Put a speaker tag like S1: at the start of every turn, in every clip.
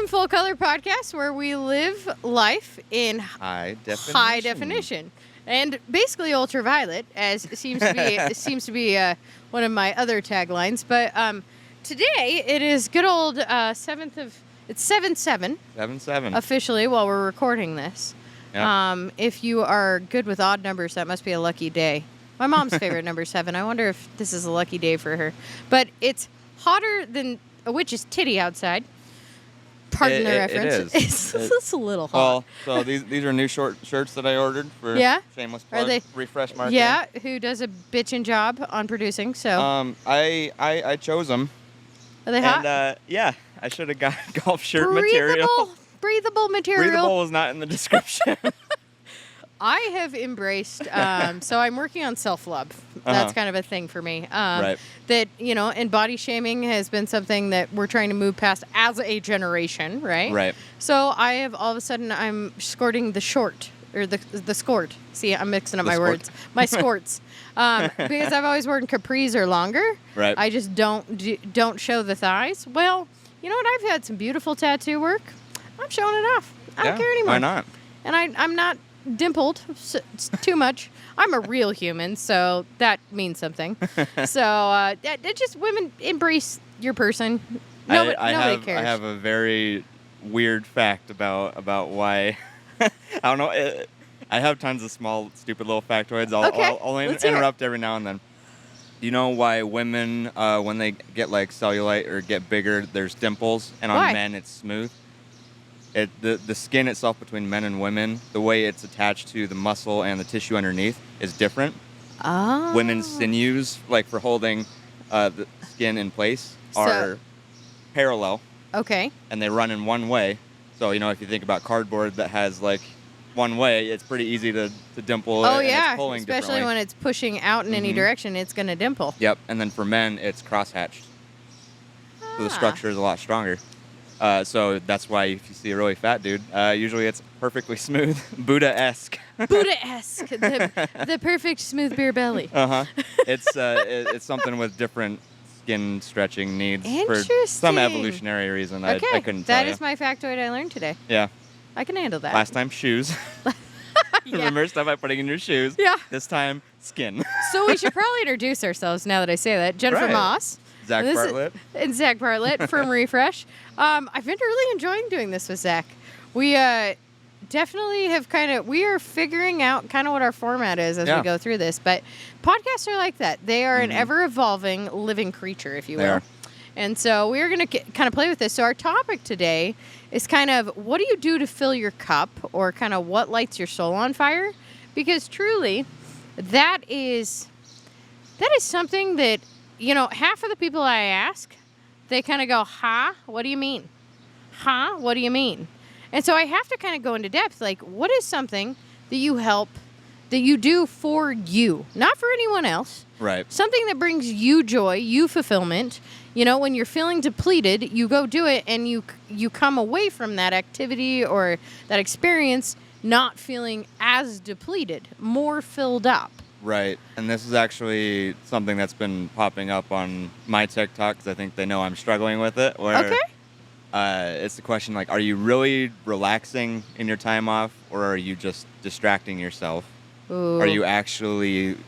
S1: from Full Color Podcast, where we live life in
S2: high
S1: definition. And basically ultraviolet, as it seems to be one of my other taglines. But today it is good old 7/7. It's 7/7.
S2: 7/7.
S1: Officially, while we're recording this.
S2: Yep.
S1: If you are good with odd numbers, that must be a lucky day. My mom's favorite number 7. I wonder if this is a lucky day for her. But it's hotter than a witch's titty outside. Pardon the reference.
S2: It is.
S1: It's a little hot.
S2: Well, so these are new short shirts that I ordered for shameless plug.
S1: Are they
S2: Refresh marketing?
S1: Yeah, who does a bitchin' job on producing? So
S2: I chose them.
S1: Are they hot?
S2: And yeah, I should have got golf shirt material.
S1: Breathable material.
S2: Breathable was not in the description.
S1: I have embraced, so I'm working on self-love. That's kind of a thing for me.
S2: Right.
S1: That, and body shaming has been something that we're trying to move past as a generation, right?
S2: Right.
S1: So I have, all of a sudden, I'm scorting the short, or the skort. See, I'm mixing up my words. My skorts. Because I've always worn capris or longer.
S2: Right.
S1: I just don't show the thighs. Well, you know what? I've had some beautiful tattoo work. I'm showing it off. I don't care anymore.
S2: Why not?
S1: And I'm not dimpled. It's too much. I'm a real human, so that means something. So it just women embrace your person. Nobody cares.
S2: I have a very weird fact about why. I don't know. I have tons of small, stupid little factoids. I'll interrupt every now and then. Do you know why women, when they get like cellulite or get bigger, there's dimples, and on men it's smooth? The skin itself between men and women, the way it's attached to the muscle and the tissue underneath is different.
S1: Oh.
S2: Women's sinews, like for holding the skin in place, are parallel.
S1: Okay.
S2: And they run in one way. So, if you think about cardboard that has like one way, it's pretty easy to dimple.
S1: Oh,
S2: and
S1: yeah.
S2: It's pulling
S1: especially when it's pushing out in any direction, it's going to dimple.
S2: Yep. And then for men, it's crosshatched. So the structure is a lot stronger. So that's why if you see a really fat dude, usually it's perfectly smooth, Buddha-esque.
S1: Buddha-esque, the perfect smooth beer belly.
S2: It's something with different skin stretching needs for some evolutionary reason. I couldn't tell you.
S1: That is my factoid I learned today.
S2: Yeah.
S1: I can handle that.
S2: Last time, shoes. Remember stuff by putting in your shoes.
S1: Yeah.
S2: This time, skin.
S1: So we should probably introduce ourselves now that I say that. Jennifer Moss.
S2: Zack Bartlett.
S1: And Zack Bartlett from Refresh. I've been really enjoying doing this with Zack. We definitely have we are figuring out kind of what our format is as we go through this. But podcasts are like that. They are an ever-evolving living creature, if you will.
S2: They are.
S1: And so we're going to kind of play with this. So our topic today is kind of what do you do to fill your cup, or kind of what lights your soul on fire? Because truly, that is something that, half of the people I ask, they kind of go, huh? What do you mean? Huh? What do you mean? And so I have to kind of go into depth. Like, what is something that you do for you, not for anyone else?
S2: Right.
S1: Something that brings you joy, you fulfillment. When you're feeling depleted, you go do it, and you come away from that activity or that experience not feeling as depleted, more filled up.
S2: Right. And this is actually something that's been popping up on my TikTok, because I think they know I'm struggling with it. Where, it's the question, like, are you really relaxing in your time off, or are you just distracting yourself?
S1: Ooh.
S2: Are you actually,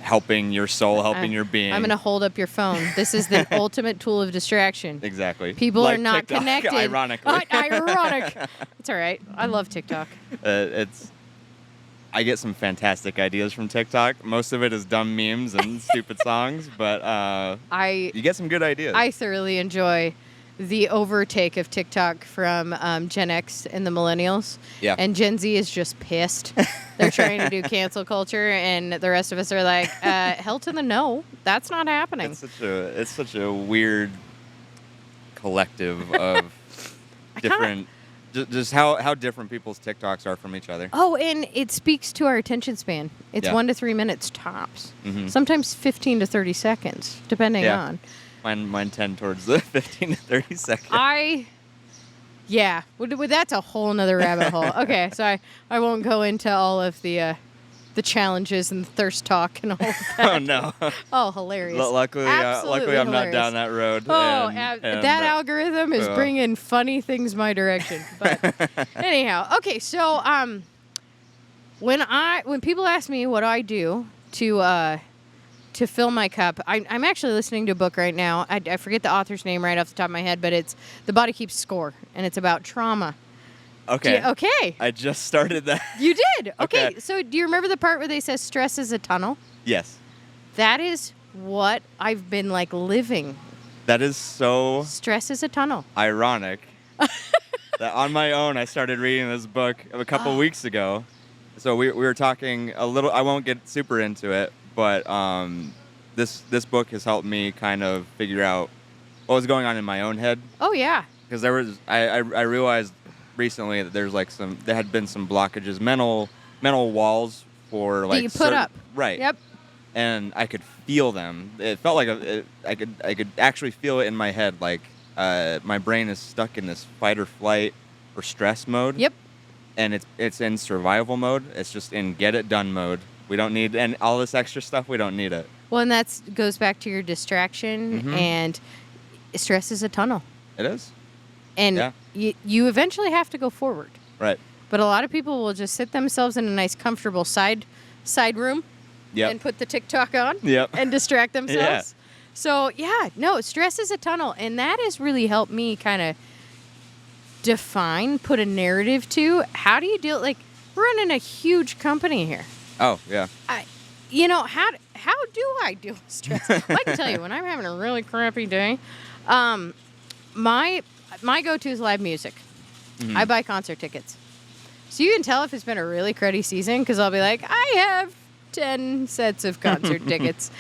S2: helping your soul, helping your being?
S1: I'm going to hold up your phone. This is the ultimate tool of distraction.
S2: Exactly.
S1: People
S2: like
S1: are not
S2: TikTok,
S1: connected.
S2: Ironically.
S1: Ironic. It's all right. I love TikTok.
S2: I get some fantastic ideas from TikTok. Most of it is dumb memes and stupid songs, but you get some good ideas.
S1: I thoroughly enjoy the overtake of TikTok from Gen X and the millennials. Yeah. And Gen Z is just pissed. They're trying to do cancel culture, and the rest of us are like, hell to the no. That's not happening.
S2: It's such a weird collective of different... Just how different people's TikToks are from each other.
S1: Oh, and it speaks to our attention span. It's 1 to 3 minutes tops.
S2: Mm-hmm.
S1: Sometimes 15 to 30 seconds, depending on.
S2: Mine tend towards the 15 to 30 seconds.
S1: Well, that's a whole nother rabbit hole. Okay, so I won't go into all of the the challenges and the thirst talk and all of that.
S2: Oh no.
S1: Oh, hilarious.
S2: Luckily I'm not down that road.
S1: Oh, that algorithm is bringing funny things my direction. But anyhow, okay, so when people ask me what I do to fill my cup, I'm actually listening to a book right now. I forget the author's name right off the top of my head, but it's The Body Keeps Score, and it's about trauma.
S2: Okay.
S1: Okay.
S2: I just started that.
S1: You did? Okay. So do you remember the part where they say stress is a tunnel?
S2: Yes.
S1: That is what I've been like living.
S2: That is so
S1: Stress is a tunnel.
S2: ironic. That on my own, I started reading this book a couple weeks ago. So we were talking a little. I won't get super into it, but this book has helped me kind of figure out what was going on in my own head.
S1: Oh yeah.
S2: Because I realized recently that there had been some blockages, mental walls for like
S1: that you put up.
S2: Right.
S1: Yep.
S2: And I could feel them. It felt like I could actually feel it in my head. Like my brain is stuck in this fight or flight or stress mode.
S1: Yep.
S2: And it's in survival mode. It's just in get it done mode. We don't need and all this extra stuff. We don't need it.
S1: Well, and that goes back to your distraction, and stress is a tunnel.
S2: It is.
S1: And you eventually have to go forward.
S2: Right.
S1: But a lot of people will just sit themselves in a nice, comfortable side room and put the TikTok on and distract themselves. Yeah. So, stress is a tunnel. And that has really helped me kind of put a narrative to how do you deal, like, we're running a huge company here.
S2: Oh, yeah.
S1: How do I deal with stress? Well, I can tell you, when I'm having a really crappy day, my go-to is live music. Mm-hmm. I buy concert tickets. So you can tell if it's been a really cruddy season because I'll be like, I have 10 sets of concert tickets.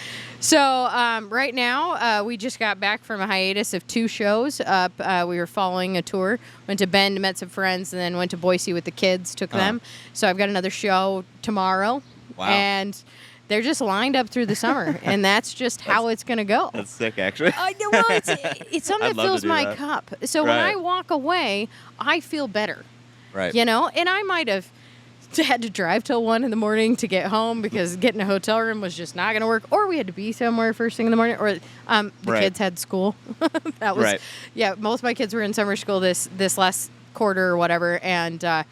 S1: So right now, we just got back from a hiatus of 2 shows. We were following a tour. Went to Bend, met some friends, and then went to Boise with the kids, took them. So I've got another show tomorrow.
S2: Wow.
S1: And they're just lined up through the summer, and that's just how it's going to go.
S2: That's sick, actually.
S1: Well, it's something that fills my cup. So when I walk away, I feel better.
S2: Right.
S1: You know, and I might have had to drive till 1 a.m. to get home because getting a hotel room was just not going to work, or we had to be somewhere first thing in the morning, or the kids had school. That was most of my kids were in summer school this last quarter or whatever, and I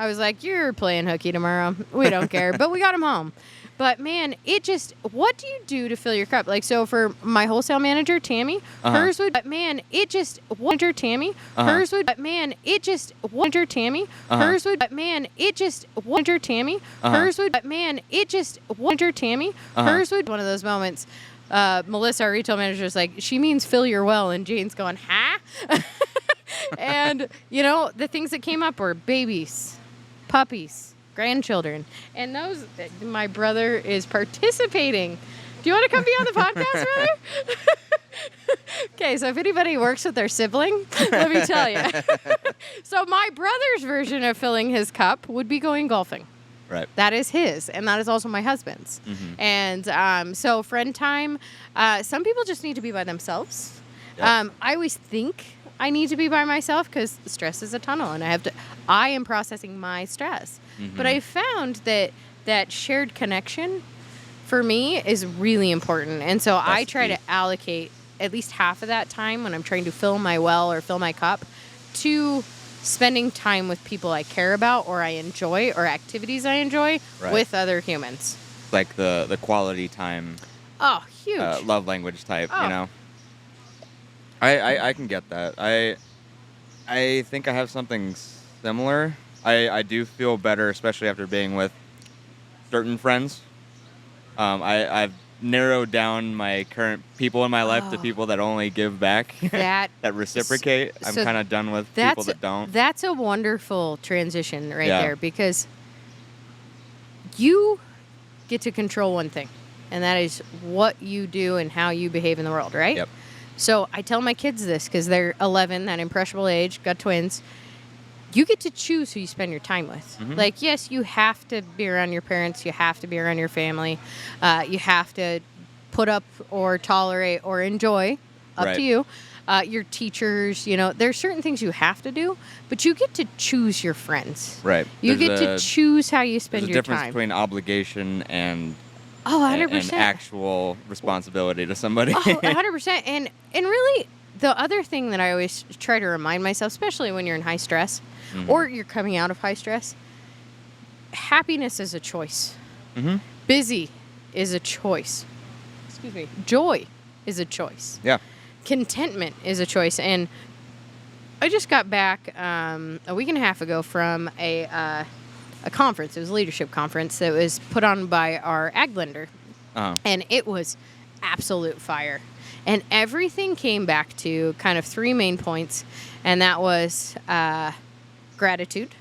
S1: was like, you're playing hooky tomorrow. We don't care, but we got them home. But man, what do you do to fill your cup? Like, so for my wholesale manager, Tammy, hers would, hers would, hers would, one of those moments. Melissa, our retail manager, is like, she means fill your well, and Jane's going, huh? And, the things that came up were babies, puppies, grandchildren, and those. My brother is participating. Do you want to come be on the podcast, brother? Okay, so if anybody works with their sibling, let me tell you. So my brother's version of filling his cup would be going golfing.
S2: Right.
S1: That is his, and that is also my husband's. Mm-hmm. And so friend time. Some people just need to be by themselves. Yep. I always think I need to be by myself because stress is a tunnel, and I am processing my stress. Mm-hmm. But I found that shared connection for me is really important. And so I try to allocate at least half of that time when I'm trying to fill my well or fill my cup to spending time with people I care about or I enjoy or activities I enjoy with other humans.
S2: Like the quality time.
S1: Oh, huge.
S2: Love language type, I can get that. I think I have something similar. I do feel better, especially after being with certain friends. I've narrowed down my current people in my life to people that only give back, that reciprocate. I'm kind of done with people that don't.
S1: That's a wonderful transition there, because you get to control one thing, and that is what you do and how you behave in the world, right?
S2: Yep.
S1: So I tell my kids this because they're 11, that impressionable age, got twins. You get to choose who you spend your time with. Mm-hmm. Like, yes, you have to be around your parents. You have to be around your family. You have to put up or tolerate or enjoy, up to you. your teachers. There's certain things you have to do, but you get to choose your friends.
S2: Right.
S1: You get to choose how you spend your time.
S2: There's a difference between obligation and
S1: 100%.
S2: and actual responsibility to somebody.
S1: 100%. And really, the other thing that I always try to remind myself, especially when you're in high stress or you're coming out of high stress, happiness is a choice. Busy is a choice. Excuse me. Joy is a choice.
S2: Yeah.
S1: Contentment is a choice. And I just got back a week and a half ago from a conference. It was a leadership conference that was put on by our ag lender. And it was absolute fire. And everything came back to kind of 3 main points. And that was gratitude.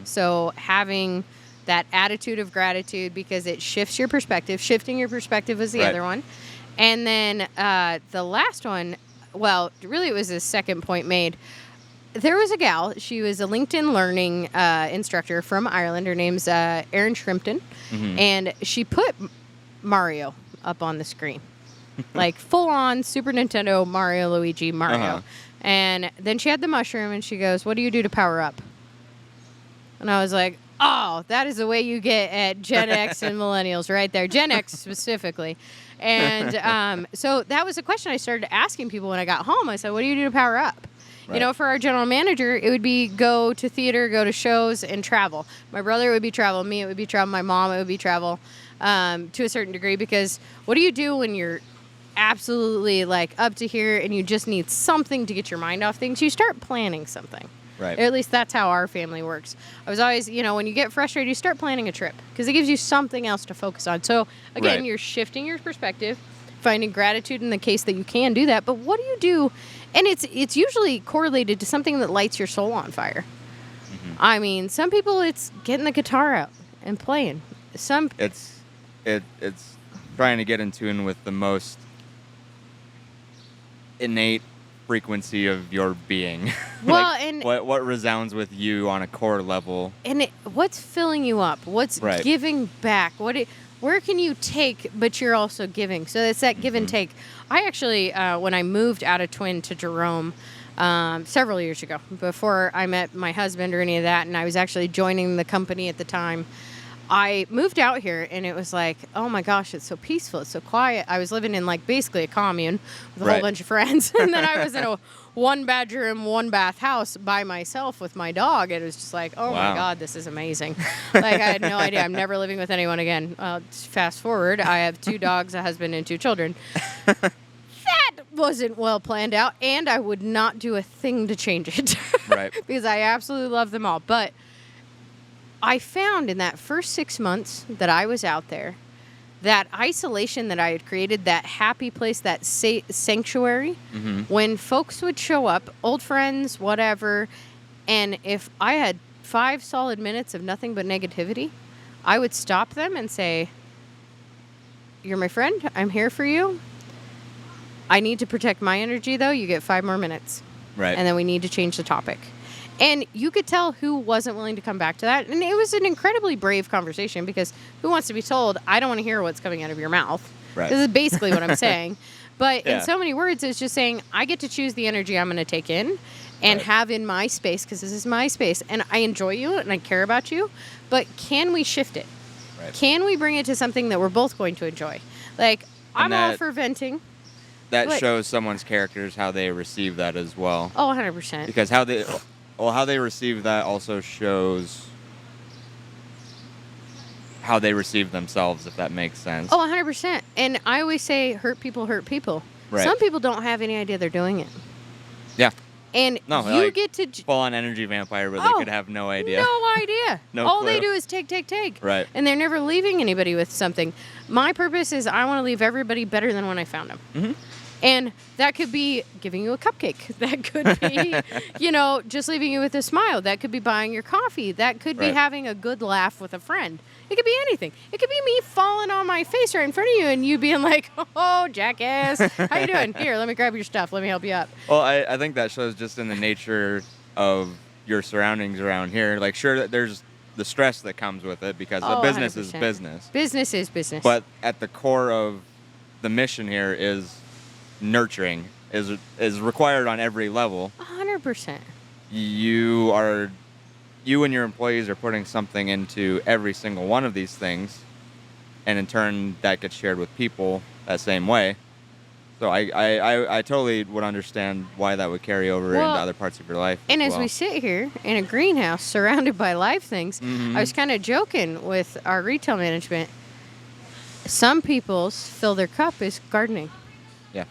S1: So having that attitude of gratitude, because it shifts your perspective. Shifting your perspective was the other one. And then the last one, well, really it was the second point made. There was a gal. She was a LinkedIn learning instructor from Ireland. Her name's Erin Shrimpton. And she put Mario up on the screen. Like full-on Super Nintendo Mario, Luigi, Mario. And then she had the mushroom, and she goes, "What do you do to power up?" And I was like, oh, that is the way you get at Gen X and millennials right there. Gen X specifically. And so that was a question I started asking people when I got home. I said, what do you do to power up? Right. For our general manager, it would be go to theater, go to shows, and travel. My brother, it would be travel. Me, it would be travel. My mom, it would be travel to a certain degree, because what do you do when you're absolutely like up to here and you just need something to get your mind off things? You start planning something.
S2: Right.
S1: Or at least that's how our family works. I was always, when you get frustrated, you start planning a trip because it gives you something else to focus on. So, again, you're shifting your perspective, finding gratitude in the case that you can do that. But what do you do? And it's usually correlated to something that lights your soul on fire. I mean, some people, it's getting the guitar out and playing.
S2: It's trying to get in tune with the most innate frequency of your being.
S1: Well,
S2: like
S1: and
S2: what resounds with you on a core level,
S1: and what's filling you up, what's giving back, where can you take but you're also giving. So it's that give and take. I actually when I moved out of Twin to Jerome several years ago, before I met my husband or any of that, and I was actually joining the company at the time, I moved out here, and it was like, oh my gosh, it's so peaceful, it's so quiet. I was living in like basically a commune with a whole bunch of friends, and then I was in a 1-bedroom, 1-bath house by myself with my dog. It was just like, oh my God, this is amazing. Like, I had no idea. I'm never living with anyone again. Fast forward, I have 2 dogs, a husband, and 2 children. That wasn't well planned out, and I would not do a thing to change it. Right. Because I absolutely love them all. But I found in that first 6 months that I was out there, that isolation that I had created, that happy place, that sanctuary, when folks would show up, old friends, whatever, and if I had 5 solid minutes of nothing but negativity, I would stop them and say, you're my friend, I'm here for you. I need to protect my energy, though. You get 5 more minutes. Right. And then we need to change the topic. And you could tell who wasn't willing to come back to that. And it was an incredibly brave conversation, because who wants to be told, I don't want to hear what's coming out of your mouth. Right. This is basically what I'm saying. But in so many words, it's just saying, I get to choose the energy I'm going to take in and have in my space, because this is my space. And I enjoy you and I care about you. But can we shift it? Right. Can we bring it to something that we're both going to enjoy? Like, I'm all for venting.
S2: That shows someone's characters, how they receive that as well.
S1: Oh, 100%.
S2: Because how they receive that also shows how they receive themselves, if that makes sense.
S1: Oh, 100%. And I always say, hurt people hurt people. Right. Some people don't have any idea they're doing it.
S2: Yeah.
S1: And you get to
S2: full-on energy vampire, but they could have no idea.
S1: No idea. All clue. They do is take.
S2: Right.
S1: And they're never leaving anybody with something. My purpose is I want to leave everybody better than when I found them. Mm-hmm. And that could be giving you a cupcake. That could be, just leaving you with a smile. That could be buying your coffee. That could be having a good laugh with a friend. It could be anything. It could be me falling on my face right in front of you and you being like, oh, jackass, how you doing? Here, let me grab your stuff. Let me help you up.
S2: Well, I think that shows just in the nature of your surroundings around here. Like, sure, there's the stress that comes with it, because the business
S1: 100%.
S2: is business.
S1: Business is business.
S2: But at the core of the mission here is nurturing is required on every level.
S1: 100%.
S2: You and your employees are putting something into every single one of these things, and in turn that gets shared with people that same way. So I totally would understand why that would carry over into other parts of your life.
S1: And as we sit here in a greenhouse surrounded by live things, I was kind of joking with our retail management. Some people's fill their cup is gardening.
S2: Yeah.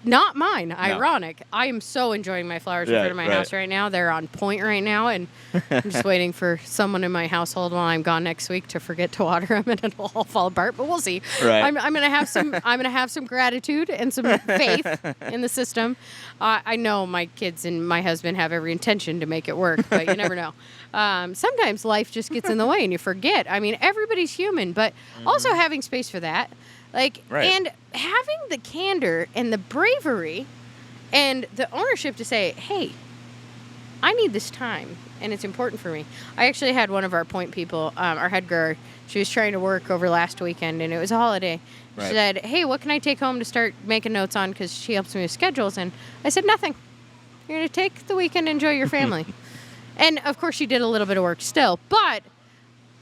S1: Not mine.
S2: No.
S1: Ironic. I am so enjoying my flowers in front of my house right now. They're on point right now, and I'm just waiting for someone in my household while I'm gone next week to forget to water them, and it'll all fall apart. But we'll see.
S2: Right.
S1: I'm gonna have some. I'm gonna have some gratitude and some faith in the system. I know my kids and my husband have every intention to make it work, but you never know. Sometimes life just gets in the way, and you forget. I mean, everybody's human, but also having space for that. And having the candor and the bravery and the ownership to say, hey, I need this time, and it's important for me. I actually had one of our point people, our head grower, she was trying to work over last weekend, and it was a holiday. She said, hey, what can I take home to start making notes on, because she helps me with schedules? And I said, nothing. You're going to take the weekend, enjoy your family. And, of course, she did a little bit of work still, but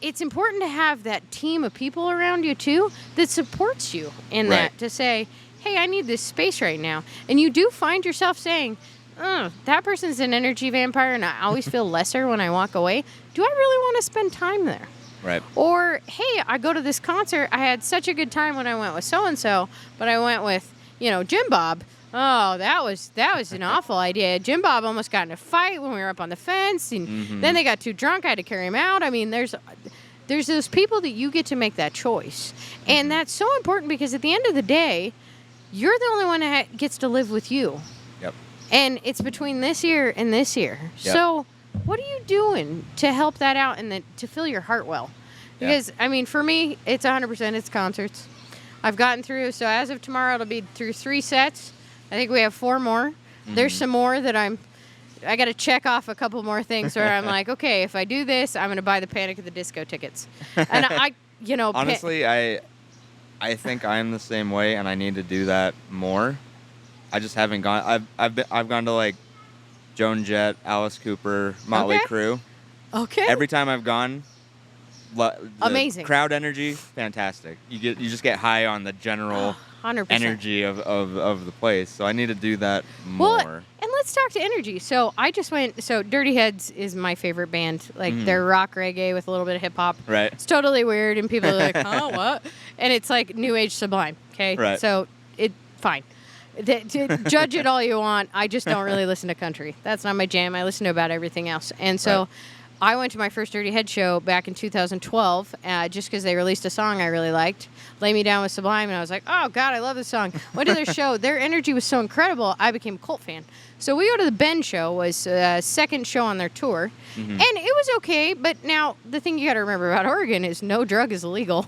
S1: it's important to have that team of people around you, too, that supports you in that, to say, hey, I need this space right now. And you do find yourself saying, that person's an energy vampire, and I always feel lesser when I walk away. Do I really want to spend time there?
S2: Right.
S1: Or, hey, I go to this concert. I had such a good time when I went with so-and-so, but I went with, Jim Bob. Oh, that was an awful idea. Jim Bob almost got in a fight when we were up on the fence, and then they got too drunk. I had to carry him out. I mean, there's those people that you get to make that choice. And that's so important, because at the end of the day, you're the only one that gets to live with you.
S2: Yep.
S1: And it's between this year and this year. Yep. So what are you doing to help that out and to fill your heart well? Because, I mean, for me, it's 100%, it's concerts. I've gotten through, so as of tomorrow, it'll be through 3 sets. I think we have 4 more. There's some more that I got to check off a couple more things where I'm like, okay, if I do this, I'm going to buy the Panic at the Disco tickets. And
S2: honestly, I think I'm the same way, and I need to do that more. I just haven't gone. I've gone to like Joan Jett, Alice Cooper, Motley Crue. Okay. Every time I've gone,
S1: amazing
S2: crowd energy, fantastic. You just get high on the general
S1: 100%.
S2: Energy of the place. So I need to do that more.
S1: Well, and let's talk to energy. So I just went. So Dirty Heads is my favorite band. Like they're rock reggae with a little bit of hip hop.
S2: Right.
S1: It's totally weird, and people are like, "Oh, what?" And it's like new age Sublime. Okay.
S2: Right.
S1: So fine. Judge it all you want. I just don't really listen to country. That's not my jam. I listen to about everything else. And so. Right. I went to my first Dirty Head show back in 2012 just because they released a song I really liked, Lay Me Down with Sublime, and I was like, oh, God, I love this song. Went to their show. Their energy was so incredible, I became a cult fan. So we go to the Bend show, was second show on their tour, and it was okay, but now the thing you got to remember about Oregon is no drug is illegal.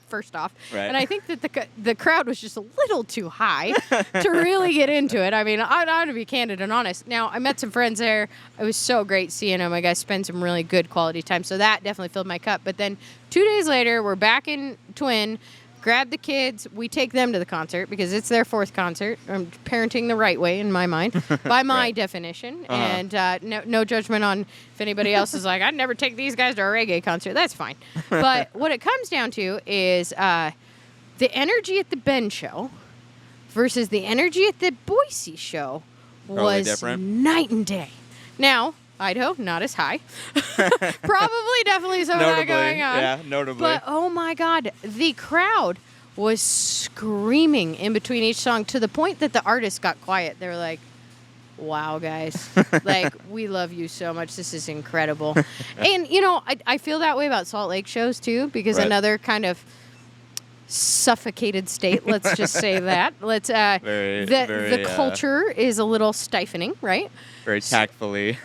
S1: First off. Right. And I think that the crowd was just a little too high to really get into it. I mean, I ought to be candid and honest. Now, I met some friends there. It was so great seeing them. I got to spend some really good quality time. So that definitely filled my cup. But then 2 days later, we're back in Twin, grab the kids. We take them to the concert because it's their 4th concert. I'm parenting the right way in my mind, by my definition. And no judgment on if anybody else is like, I'd never take these guys to a reggae concert. That's fine. But what it comes down to is the energy at the Bend show versus the energy at the Boise show was different. Night and day. Now, Idaho, not as high. Probably, definitely some of that going on.
S2: Yeah, notably.
S1: But, oh, my God, the crowd was screaming in between each song to the point that the artists got quiet. They were like, wow, guys. Like, we love you so much. This is incredible. And, I feel that way about Salt Lake shows, too, because another kind of suffocated state, let's just say that. The culture is a little stifling, right?
S2: Very tactfully.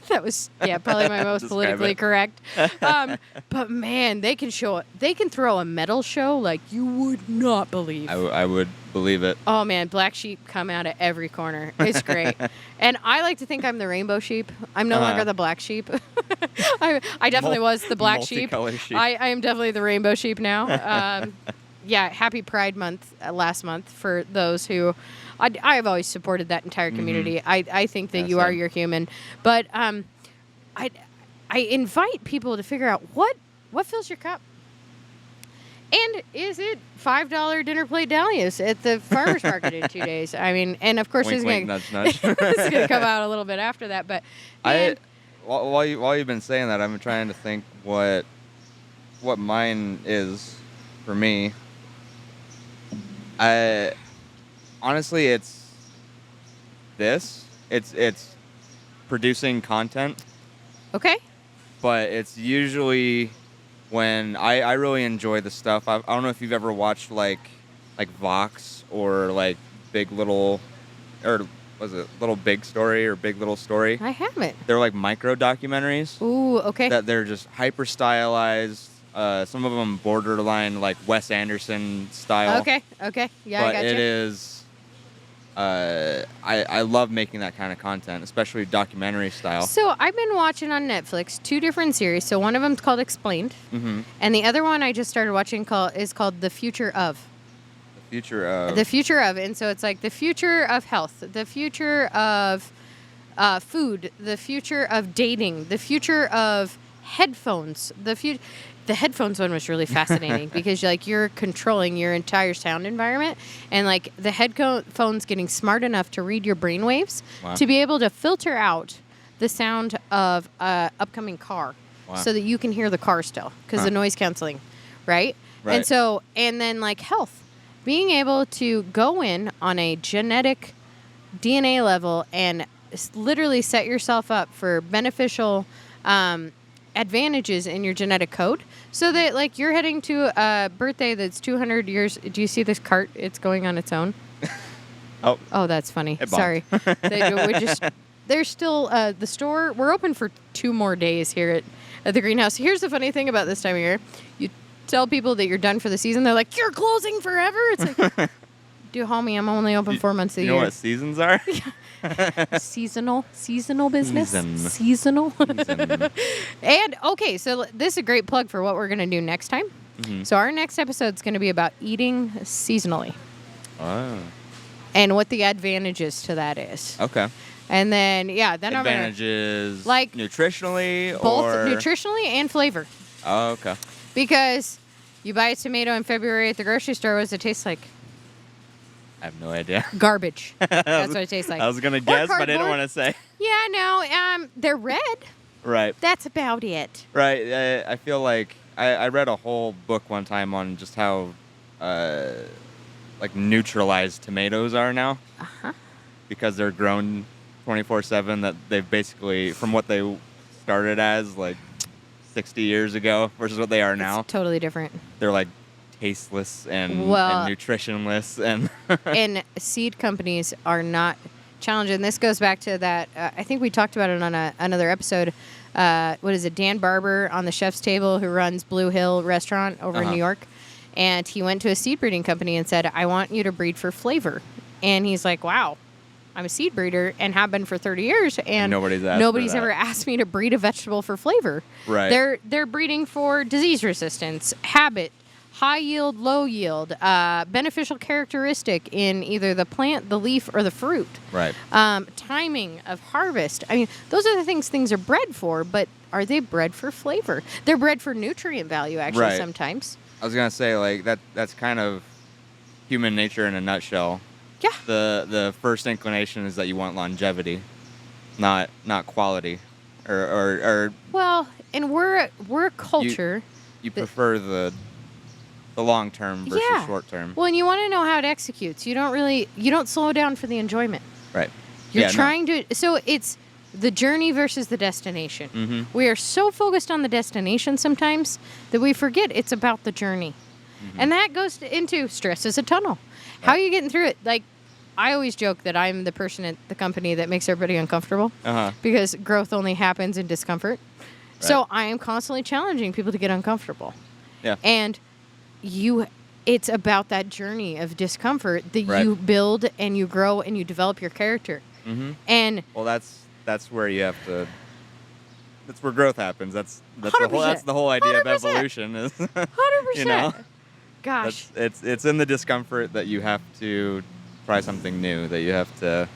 S1: That was, probably my most politically correct. But man, they can throw a metal show like you would not believe.
S2: I would believe it.
S1: Oh man, Black Sheep come out at every corner. It's great. And I like to think I'm the rainbow sheep. I'm no longer the black sheep. I definitely was the black sheep.
S2: Multicolored sheep.
S1: I am definitely the rainbow sheep now. Happy Pride Month last month for those who I have always supported that entire community. I think that you are your human, but I invite people to figure out what fills your cup. And is it $5 dinner plate dahlias at the farmer's market in 2 days? I mean, and of course,
S2: wink,
S1: this
S2: nudge, nudge.
S1: is going to come out a little bit after that. But
S2: while you've been saying that, I'm trying to think what mine is for me. Honestly, it's this. It's producing content.
S1: Okay.
S2: But it's usually when I really enjoy the stuff. I don't know if you've ever watched like Vox or like Big Little, or was it Little Big Story or Big Little Story?
S1: I haven't.
S2: They're like micro documentaries.
S1: Ooh, okay.
S2: That they're just hyper stylized. Some of them borderline like Wes Anderson style.
S1: Okay. Yeah,
S2: but
S1: I gotcha.
S2: it is. I love making that kind of content, especially documentary style.
S1: So I've been watching on Netflix 2 different series. So one of them's called Explained, and the other one I just started watching is called The Future of.
S2: The Future of.
S1: And so it's like the future of health, the future of food, the future of dating, the future of headphones, The headphones one was really fascinating because you're controlling your entire sound environment, and like the headphones getting smart enough to read your brain waves to be able to filter out the sound of an upcoming car so that you can hear the car still because the noise canceling, right? And so, and then like health, being able to go in on a genetic DNA level and literally set yourself up for beneficial advantages in your genetic code so that like you're heading to a birthday that's 200 years. Do you see this cart? It's going on its own. Oh, that's funny. Sorry. There's still the store. We're open for 2 more days here at the greenhouse. Here's the funny thing about this time of year. You tell people that you're done for the season. They're like, you're closing forever. It's like, dude, homie, I'm only open 4 months a year.
S2: You know what seasons are?
S1: Seasonal business. Seasonal. And okay, so this is a great plug for what we're going to do next time. So our next episode is going to be about eating seasonally. Oh. And what the advantages to that is.
S2: Okay.
S1: And then
S2: advantages
S1: like
S2: nutritionally
S1: both
S2: or
S1: nutritionally and flavor.
S2: Oh, okay.
S1: Because you buy a tomato in February at the grocery store, what does it taste like?
S2: I have no idea.
S1: Garbage. That's what it tastes like.
S2: I was gonna guess, but I didn't want to say.
S1: Yeah, no. They're red.
S2: Right.
S1: That's about it.
S2: Right. I feel like I read a whole book one time on just how like neutralized tomatoes are now. Because they're grown 24/7. That they've basically, from what they started as like 60 years ago versus what they are now.
S1: It's totally different.
S2: They're like tasteless and nutritionless
S1: and seed companies are not challenging. This goes back to that. I think we talked about it on another episode. What is it? Dan Barber on the Chef's Table, who runs Blue Hill Restaurant over in New York, and he went to a seed breeding company and said, "I want you to breed for flavor." And he's like, "Wow, I'm a seed breeder and have been for 30 years, and nobody's ever asked me to breed a vegetable for flavor."
S2: Right.
S1: They're breeding for disease resistance, habit, high yield, low yield, beneficial characteristic in either the plant, the leaf, or the fruit.
S2: Right.
S1: Timing of harvest. I mean, those are the things are bred for, but are they bred for flavor? They're bred for nutrient value, actually, sometimes.
S2: I was going to say, like, that's kind of human nature in a nutshell.
S1: Yeah.
S2: The first inclination is that you want longevity, not quality, or
S1: well, and we're a culture.
S2: You prefer the long term versus short term.
S1: Well, and you want to know how it executes. You don't slow down for the enjoyment.
S2: Right.
S1: You're trying to. So it's the journey versus the destination. We are so focused on the destination sometimes that we forget it's about the journey, and that goes into stress is a tunnel. How are you getting through it? Like, I always joke that I'm the person at the company that makes everybody uncomfortable because growth only happens in discomfort. Right. So I am constantly challenging people to get uncomfortable.
S2: Yeah.
S1: And it's about that journey of discomfort that you build and you grow and you develop your character. And
S2: well, that's where you have to. That's where growth happens. That's
S1: 100%.
S2: the whole idea
S1: 100%.
S2: of evolution is.
S1: 100%.
S2: You know.
S1: Gosh.
S2: It's in the discomfort that you have to try something new, that you have to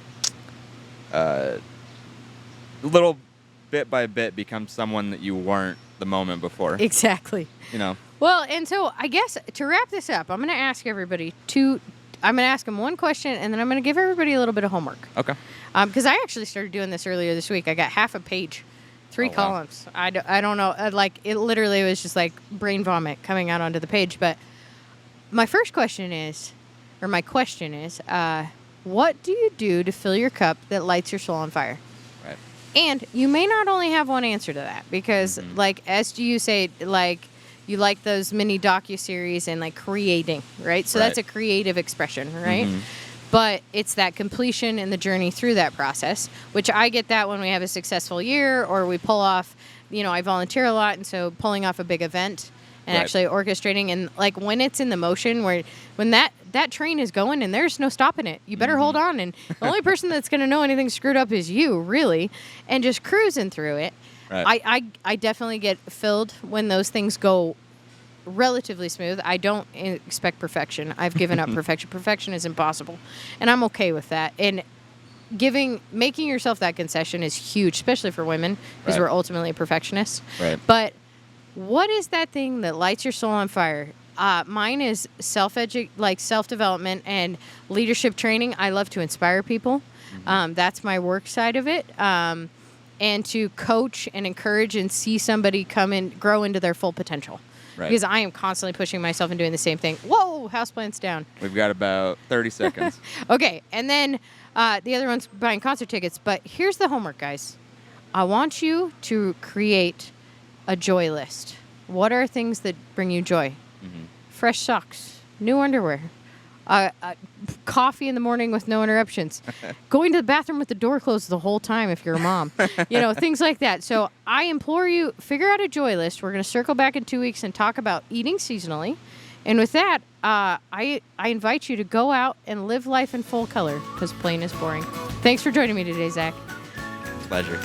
S2: little bit by bit become someone that you weren't the moment before.
S1: Exactly.
S2: You know.
S1: Well, and so I guess to wrap this up, I'm going to ask everybody I'm going to ask them one question, and then I'm going to give everybody a little bit of homework.
S2: Okay.
S1: Because I actually started doing this earlier this week. I got half a page, 3 columns. Wow. I don't know. It literally was just like brain vomit coming out onto the page. But my question is, what do you do to fill your cup that lights your soul on fire?
S2: Right.
S1: And you may not only have one answer to that, because as you say, you like those mini docuseries and like creating, right? So that's a creative expression, right? Mm-hmm. But it's that completion and the journey through that process, which I get that when we have a successful year or we pull off, I volunteer a lot. And so pulling off a big event and actually orchestrating, and like when it's in the motion, when that train is going and there's no stopping it, you better hold on. And the only person that's going to know anything screwed up is you, really, and just cruising through it. Right. I definitely get filled when those things go relatively smooth. I don't expect perfection. I've given up perfection. Perfection is impossible, and I'm okay with that. And making yourself that concession is huge, especially for women, because we're ultimately perfectionists. Right. But what is that thing that lights your soul on fire? Mine is self-development and leadership training. I love to inspire people. That's my work side of it. And to coach and encourage and see somebody come and grow into their full potential. Right. Because I am constantly pushing myself and doing the same thing. Whoa, houseplant's down.
S2: We've got about 30 seconds.
S1: Okay, and then the other one's buying concert tickets. But here's the homework, guys. I want you to create a joy list. What are things that bring you joy? Mm-hmm. Fresh socks, new underwear, coffee in the morning with no interruptions, going to the bathroom with the door closed the whole time if you're a mom, things like that. So I implore you, figure out a joy list. We're going to circle back in 2 weeks and talk about eating seasonally. And with that, I invite you to go out and live life in full color, because plain is boring. Thanks for joining me today, Zach.
S2: Pleasure.